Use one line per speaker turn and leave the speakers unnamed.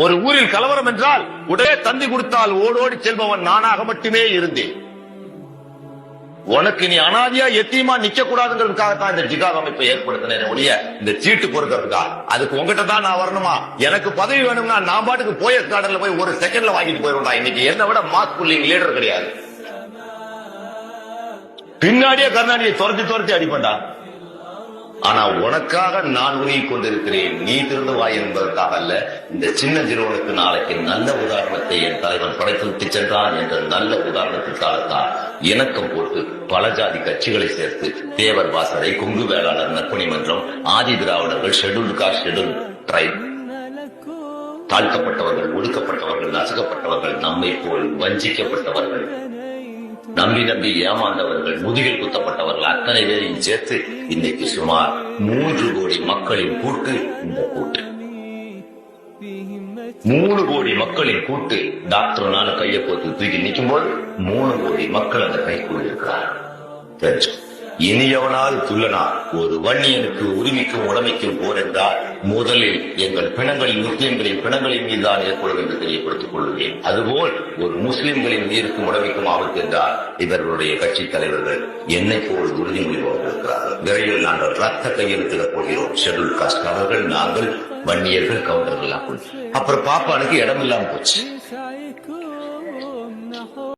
ஒரு ஊரில் கலவரம் என்றால் உடனே தந்தி கொடுத்தால் ஓடோடி செல்பவன் நானாக மட்டுமே இருந்தேன். உனக்கு நீ அனாதியா எத்தியமா நிக்க கூடாதுங்கிறதுக்காகத்தான் இந்த ஜிகாத் அமைப்பை ஏற்படுத்தினேன் ஒழிய இந்த சீட்டு பொறுக்கிறதுக்கா. அதுக்கு உங்ககிட்ட தான் நான் வரணுமா? எனக்கு பதவி வேணும்னா நான் பாட்டுக்கு போயஸ் கார்டன்ல போய் ஒரு செகண்ட்ல வாங்கிட்டு போயிருந்தா. இன்னைக்கு என்னை விட மாஸ் புல்லிங் லீடர் கிடையாது. பின்னாடியே கருணாநிதியை துரத்தி அடிப்பண்டா. ஆனா உனக்காக நான் உருகிக் கொண்டிருக்கிறேன். நீ திருந்துவாய் என்பதற்காக அல்ல. இந்த சின்ன சிறுவனுக்கு நாளைக்கு நல்ல உதாரணத்தை என் தலைவன் படைத்து விட்டு சென்றான் என்ற நல்ல உதாரணத்திற்காகத்தான் இணக்கம் போட்டு பல ஜாதி கட்சிகளை சேர்த்து தேவர் வாசரை, கொங்கு வேளாளர் நற்பணி மன்றம், ஆதி திராவிடர்கள், ஷெட்யூல்டு காஸ்ட், ஷெட்யூல்டு ட்ரைப், தாழ்த்தப்பட்டவர்கள், ஒடுக்கப்பட்டவர்கள், நசுக்கப்பட்டவர்கள், நம்மை போல் வஞ்சிக்கப்பட்டவர்கள், நம்பி ஏமாந்தவர்கள், முதுகில் குத்தப்பட்டவர்கள் அத்தனை பேரையும் சேர்த்து இன்னைக்கு சுமார் 3 கோடி மக்களின் கூட்டு. இந்த கூட்டு 3 கோடி மக்களின் கூட்டு. டாக்டர் நானும் கையை போட்டு தூக்கி நிற்கும் போது 3 கோடி மக்கள் அந்த கைக்குள் இருக்கிறார். இனி எவனால் துள்ளனா ஒரு வன்னியனுக்கு உரிமைக்கும் உடமைக்கும் போர் என்றால் முதலில் எங்கள் பிணங்களின் முஸ்லிம்களின் பிணங்களின் மீதுதான் ஏற்படும் என்று தெரியப்படுத்திக் கொள்கிறேன். அதுபோல் ஒரு முஸ்லிம்களின் உயிருக்கும் உடமைக்கும் ஆபத்து என்றால் இவர்களுடைய கட்சி தலைவர்கள் என்னை போல் உறுதிமொழிவோடு இருக்கிறார்கள். விரைவில் நாங்கள் ரத்த கையெழுத்திடப் போகிறோம். ஷெட்யூல் காஸ்ட் அவர்கள், நாங்கள், வன்னியர்கள், கவுண்டர்கள். அப்புறம் பாப்பானுக்கு இடம் இல்லாம போச்சு.